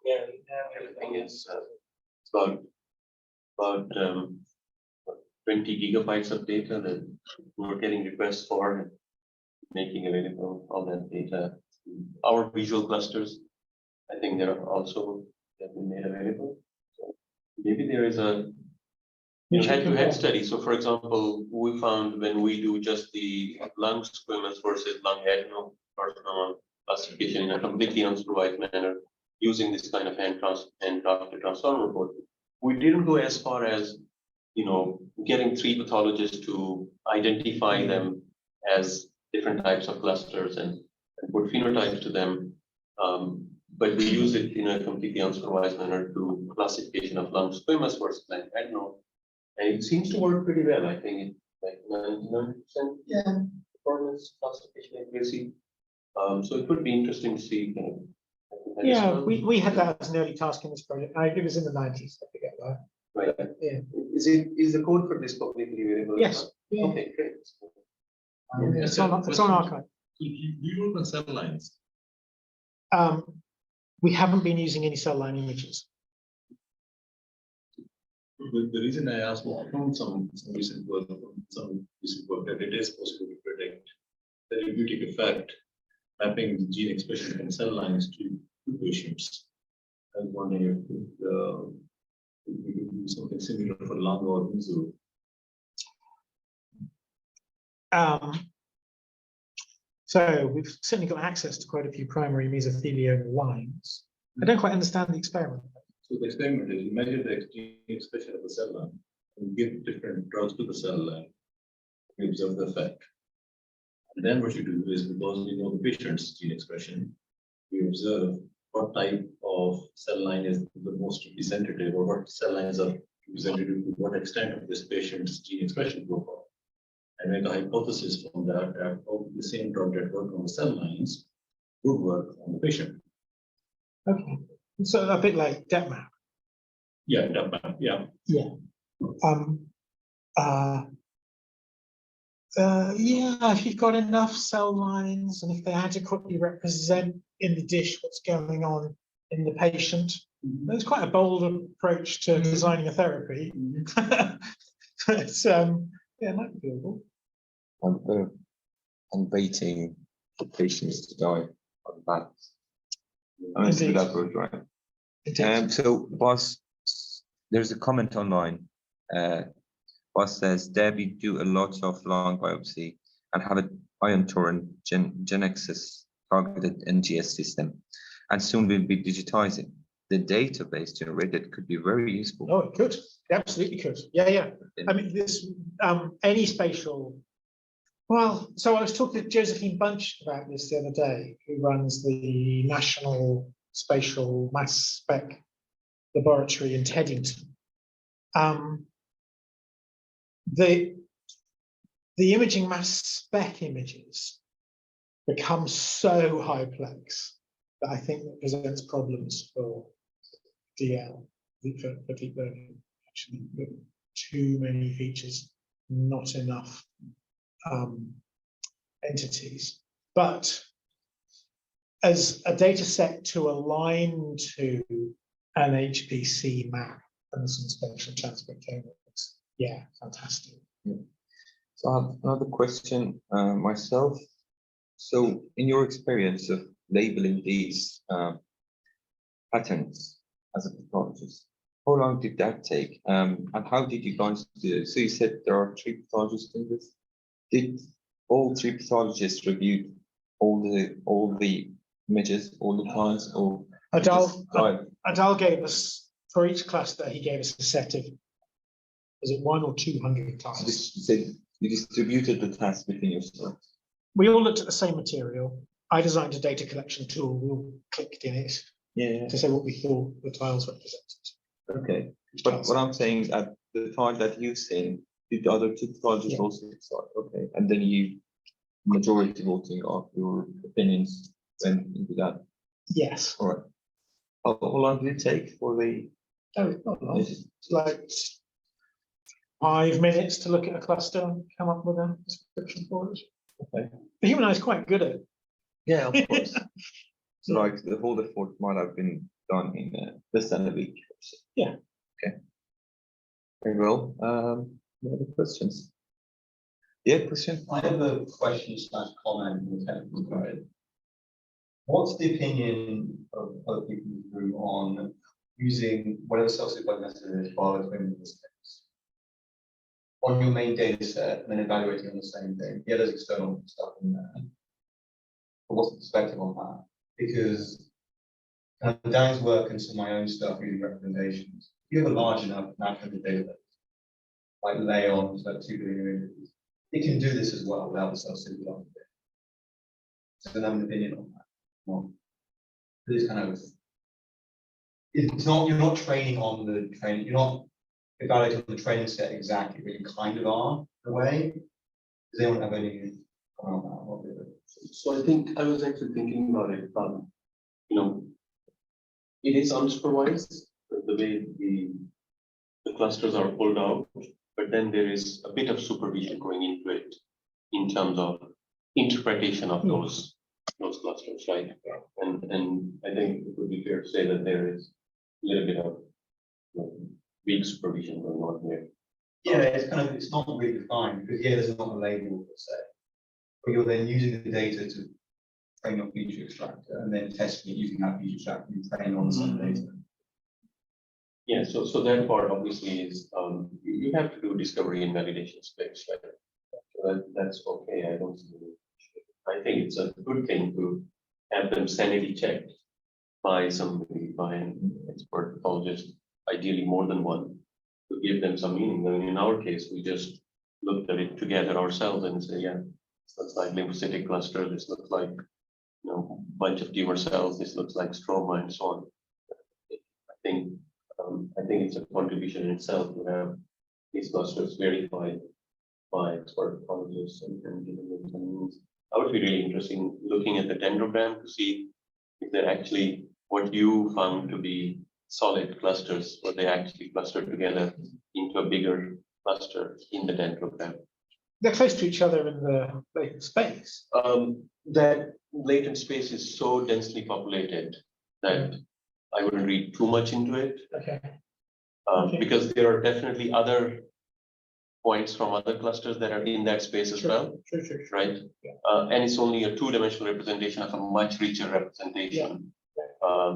Yeah, everything is about 20 gigabytes of data that we're getting requests for and making available all that data. Our visual clusters, I think they're also have been made available. So maybe there is a head-to-head study. So for example, we found when we do just the lung squamous versus lung adenocarcinoma classification in a completely unsupervised manner using this kind of handcrafted transformer report, we didn't go as far as getting 3 pathologists to identify them as different types of clusters and put phenotypes to them. But we use it in a completely unsupervised manner to classification of lung squamous versus lung adeno. And it seems to work pretty well. I think it's like 99% performance classification accuracy. So it would be interesting to see. Yeah, we had that as an early task in this project. It was in the 90s, I forget that. Right. Yeah. Is the code for this publicly available? Yes. Yeah. Okay, great. It's on archive. Do you work on cell lines? We haven't been using any cell line images. The reason I asked, I found some recent work that it is possible to predict the therapeutic effect mapping the gene expression from cell lines to patients. I was wondering if we could do something similar for lung or meso. So we've certainly got access to quite a few primary mesothelioma lines. I don't quite understand the experiment. So the experiment is measure the gene expression of the cell line and give different drugs to the cell line. We observe the effect. And then what you do is, because we know the patient's gene expression, we observe what type of cell line is the most representative, or what cell lines are representative to what extent of this patient's gene expression profile. And make a hypothesis from that, that the same drug that work on the cell lines would work on the patient. Okay, so a bit like DepMap. Yeah, that, yeah. Yeah. Yeah, if you've got enough cell lines and if they adequately represent in the dish what's going on in the patient, it's quite a bold approach to designing a therapy. But yeah, it might be doable. And waiting for patients to die on that. I mean, Indeed. that road, right? Indeed. So, boss, there's a comment online. Boss says, Debbie do a lot of lung biopsy and have an ion torrent genexus targeted NGS system, and soon we'll be digitizing. The database generated could be very useful. Oh, it could. It absolutely could. Yeah, yeah. I mean, this any spatial. Well, so I was talking to Josephine Bunch about this the other day, who runs the National Spatial Mass Spec Laboratory in Teddington. The imaging mass spec images become so high-plex that I think that presents problems for DL, for deep learning. Actually, too many features, not enough entities. But as a data set to align to an HPC map and some spatial transcriptomics, yeah, fantastic. Yeah. So I have another question myself. So in your experience of labeling these patterns as a pathologist, how long did that take? And how did you guys do it? So you said there are 3 pathologists in this. Did all 3 pathologists review all the images all the times, or Adal gave us, for each cluster, he gave us a set of, was it 100 or 200 tasks? So you distributed the tasks within yourself? We all looked at the same material. I designed a data collection tool. We all clicked in it to say what we thought the tiles represented. Okay, but what I'm saying is, at the time that you've seen, did the other 2 pathologists also decide? Okay, and then you majority voting of your opinions went into that. Yes. All right. How long did it take for the? Oh, it's not long. It's like 5 minutes to look at a cluster and come up with a description for it. Okay. The human eye is quite good at it. Yeah, of course. So like the whole effort might have been done in less than a week. Yeah. Okay. Very well. Any other questions? Yeah, question. I have a question / comment on the technical side. What's the opinion of other people in the room on using whatever self-supervised method is, bar in this case, on your main data set and then evaluating on the same thing? Yeah, there's external stuff in there. But what's the perspective on that? Because Dan's work and some of my own stuff using recommendations, if you have a large enough natural database, like Leon, like 2 billion images, it can do this as well without the self-supervised bit. So I have an opinion on that. Well, it's kind of, it's not, you're not training on the training, you're not evaluating the training set exactly, but you kind of are in a way. Does anyone have any comment on that? So I think I was actually thinking about it. You know, it is unsupervised the way the clusters are pulled out, but then there is a bit of supervision going into it in terms of interpretation of those clusters, right? And I think it would be fair to say that there is a little bit of weak supervision going on here. Yeah, it's kind of, it's not really defined because there's not a label per se, but you're then using the data to train your feature extractor and then testing it using that feature extractor and train on the same data. Yeah, so that part obviously is you have to do discovery and validation specs, right? So that's okay. I don't see any issue. I think it's a good thing to have them sanity checked by somebody, by an expert pathologist, ideally more than one, to give them some meaning. I mean, in our case, we just looked at it together ourselves and say, yeah, this looks like lymphocytic cluster, this looks like, you know, bunch of tumor cells, this looks like stroma and so on. I think it's a contribution in itself to have these clusters verified by expert pathologists and giving them some meanings. That would be really interesting looking at the dendrogram to see if they're actually what you found to be solid clusters, or they actually cluster together into a bigger cluster in the dendrogram. They're close to each other in the latent space. That latent space is so densely populated that I wouldn't read too much into it. Okay. Because there are definitely other points from other clusters that are in that space as well, True. right? Yeah. And it's only a two-dimensional representation of a much richer representation.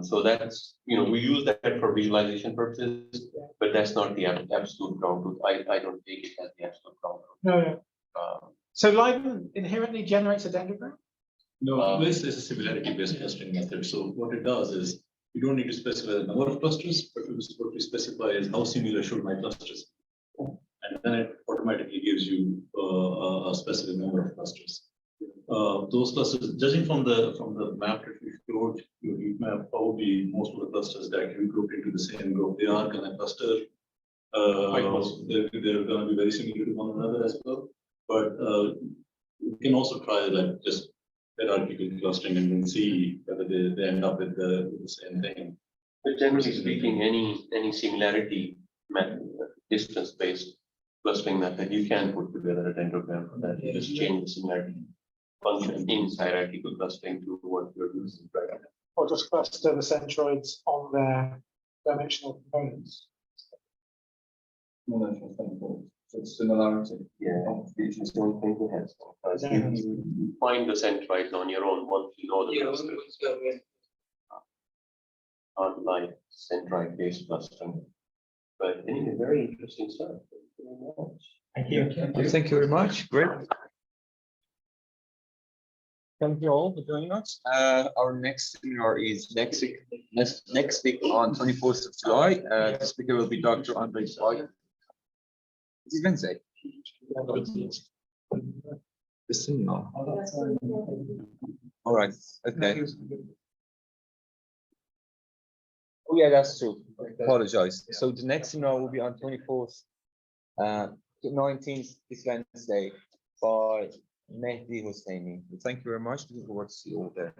So that's, you know, we use that for visualization purposes, but that's not the absolute ground truth. I don't take it as the absolute ground truth. No. So Leiden inherently generates a dendrogram? No, this is a similarity-based clustering method. So what it does is you don't need to specify the number of clusters, but what we specify is how similar should my clusters be. And then it automatically gives you a specific number of clusters. Those clusters, judging from the map that we showed, you have probably most of the clusters that you grouped into the same group. They are going to cluster. They're going to be very similar to one another as well. But you can also try like just hierarchical clustering and then see whether they end up with the same thing. But generally speaking, any similarity method, distance-based clustering method, you can put together a dendrogram for that. You just change the similarity function in hierarchical clustering to what you're using right now. Or just cluster the centroids on their dimensional components? It's similarity. Yeah, features don't think it has. Because you find the centroids on your own once you know the cluster. Unlike centroid-based clustering. But anyway, very interesting stuff. Thank you. Thank you very much. Great. Thank you all for joining us. Our next seminar is next week on 24th of July. The speaker will be Dr. Andre White. It's Wednesday. The seminar. All right. Okay. Oh yeah, that's true. Apologize. So the next seminar will be on 24th, 19th this Wednesday by Mehdi Hosseini. Thank you very much. Looking forward to see you all there.